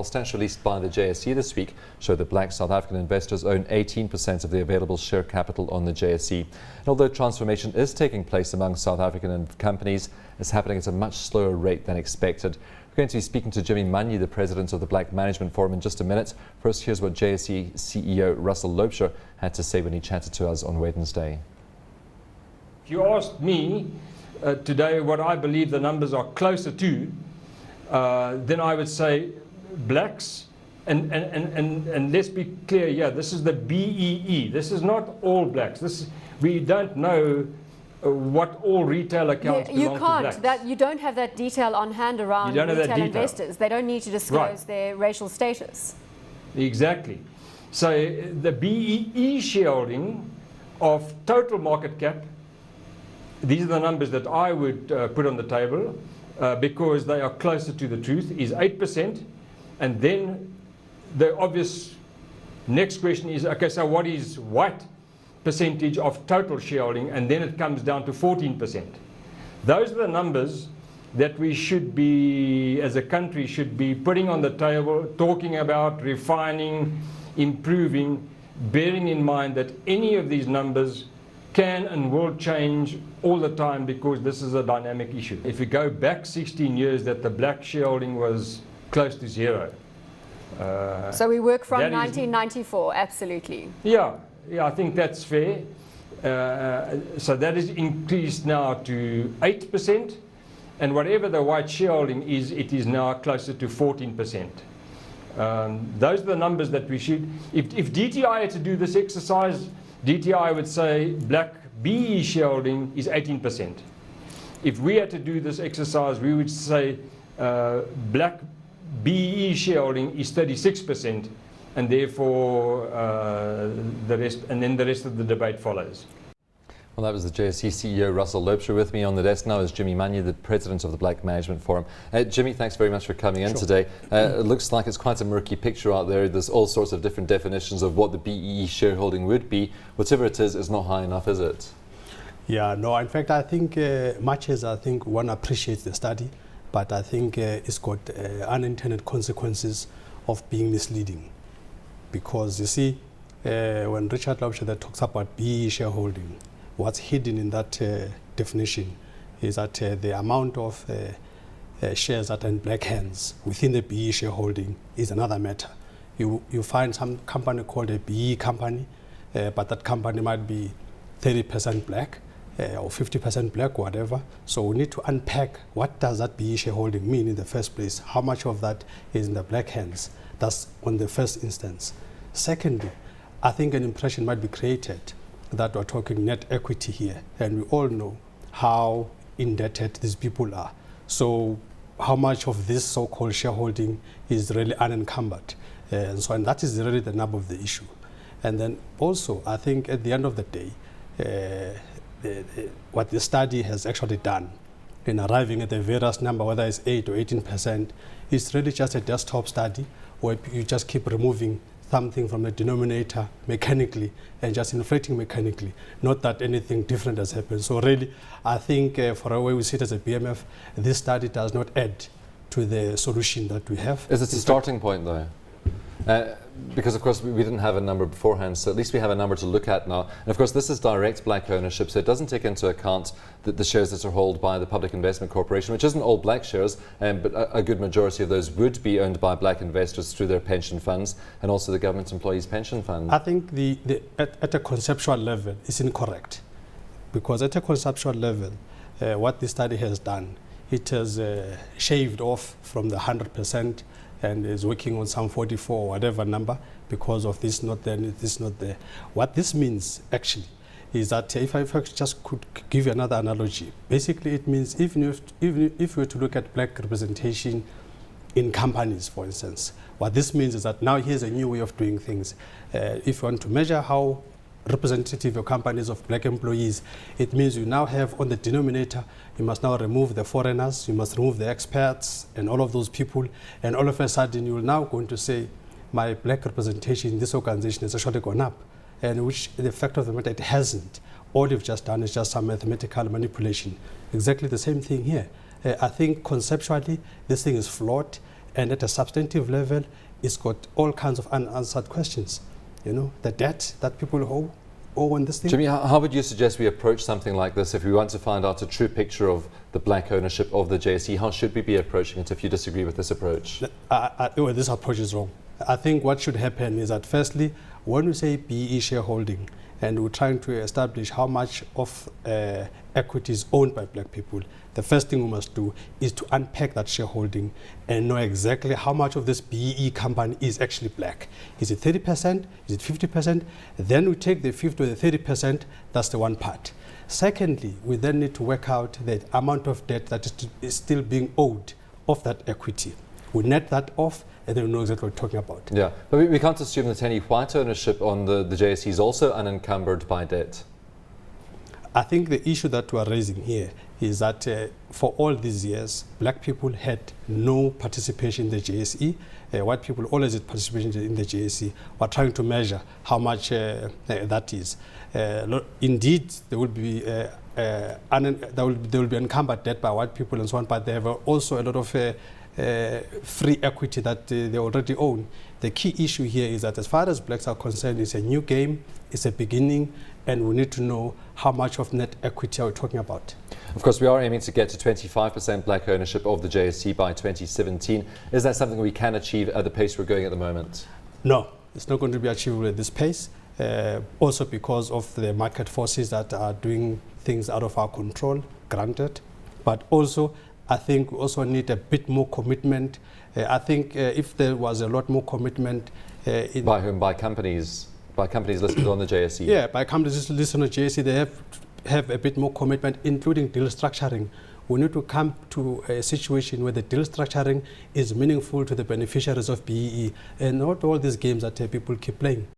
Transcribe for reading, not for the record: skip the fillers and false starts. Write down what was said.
stats released by the JSE this week show that black South African investors own 18% of the available share capital on the JSE. And although transformation is taking place among South African companies, it's happening at a much slower rate than expected. We're going to be speaking to Jimmy Manyi, the president of the Black Management Forum, in just a minute. First, here's what JSE CEO Russell Loubser had to say when he chatted to us on Wednesday. If you asked me today what I believe the numbers are closer to, then I would say blacks, and let's be clear here, this is the BEE. This is not all blacks. We don't know what all retail accounts belong to blacks. You don't have that detail on hand around retail investors. They don't need to disclose their racial status. Exactly. So the BEE shareholding of total market cap, these are the numbers that I would put on the table because they are closer to the truth, is 8%. And then the obvious next question is, okay, so what is white percentage of total shareholding? And then it comes down to 14%. Those are the numbers that we should be, as a country, should be putting on the table, talking about, refining, improving, bearing in mind that any of these numbers can and will change all the time because this is a dynamic issue. If we go back 16 years, that the black shareholding was close to zero. So we work from 1994, absolutely. Yeah, I think that's fair. So that is increased now to 8%, and whatever the white shareholding is, it is now closer to 14%. Those are the numbers that we should. If DTI had to do this exercise, DTI would say black BE shareholding is 18%. If we had to do this exercise, we would say black BE shareholding is 36%, and therefore the rest, and then the rest of the debate follows. Well, that was the JSE CEO Russell Loubser. With me on the desk now is Jimmy Manyi, the president of the Black Management Forum. Jimmy, thanks very much for coming in today. It looks like it's quite a murky picture out there. There's all sorts of different definitions of what the BEE shareholding would be. Whatever it is not high enough, is it? Yeah, no, in fact, I think much as I think one appreciates the study, but I think it's got unintended consequences of being misleading. Because you see, when Richard Loubser talks about BEE shareholding, what's hidden in that definition is that the amount of shares that are in black hands within the BE shareholding is another matter. You find some company called a BE company, but that company might be 30% black or 50% black, whatever. So we need to unpack what does that BE shareholding mean in the first place? How much of that is in the black hands? That's on the first instance. Secondly, I think an impression might be created that we're talking net equity here, and we all know how indebted these people are. So how much of this so-called shareholding is really unencumbered? And that is really the nub of the issue. And then also, I think at the end of the day, what the study has actually done in arriving at the various number, whether it's 8 or 18%, is really just a desktop study where you just keep removing something from the denominator mechanically and just inflating mechanically, not that anything different has happened. So really, I think for the way we see it as a BMF, this study does not add to the solution that we have. Is it a starting point though? Because of course we didn't have a number beforehand, so at least we have a number to look at now. And of course this is direct black ownership, so it doesn't take into account the shares that are held by the Public Investment Corporation, which isn't all black shares, but a good majority of those would be owned by black investors through their pension funds and also the government employees pension fund. I think at a conceptual level it's incorrect, because at a conceptual level what the study has done, it has shaved off from the 100% and is working on some 44 or whatever number because of this not there, this not there. What this means actually is that if I just could give you another analogy, basically it means even if we were to look at black representation in companies, for instance, what this means is that now here's a new way of doing things. If you want to measure how representative your companies of black employees, it means you now have on the denominator, you must now remove the foreigners, you must remove the expats and all of those people, and all of a sudden you will now going to say my black representation in this organization has actually gone up, and which the fact of the matter, it hasn't. All you've just done is just some mathematical manipulation. Exactly the same thing here. I think conceptually this thing is flawed, And at a substantive level, it's got all kinds of unanswered questions. You know, the debt that people owe on this thing. Jimmy, how would you suggest we approach something like this if we want to find out a true picture of the black ownership of the JSE? How should we be approaching it if you disagree with this approach? Well, this approach is wrong. I think what should happen is that firstly, when we say BEE shareholding, and we're trying to establish how much of equity is owned by black people, the first thing we must do is to unpack that shareholding and know exactly how much of this BEE company is actually black. Is it 30%? Is it 50%? Then we take the 50 or the 30%, that's the one part. Secondly, we then need to work out the amount of debt that is still being owed of that equity. We net that off, and then we know exactly what we're talking about. Yeah, but we can't assume that any white ownership on the JSE is also unencumbered by debt. I think the issue that we are raising here is that for all these years, black people had no participation in the JSE. White people always had participation in the JSE. We're trying to measure how much that is. Indeed, there will be encumbered debt by white people and so on, but there are also a lot of free equity that they already own. The key issue here is that as far as blacks are concerned, it's a new game, it's a beginning, and we need to know how much of net equity are we talking about. Of course, we are aiming to get to 25% black ownership of the JSE by 2017. Is that something we can achieve at the pace we're going at the moment? No, it's not going to be achievable at this pace. Also because of the market forces that are doing things out of our control, granted. But also, I think we also need a bit more commitment. I think if there was a lot more commitment... by whom? By companies? By companies listed on the JSE? Yeah, by companies listed on the JSE, they have a bit more commitment, including deal structuring. We need to come to a situation where the deal structuring is meaningful to the beneficiaries of BEE and not all these games that people keep playing.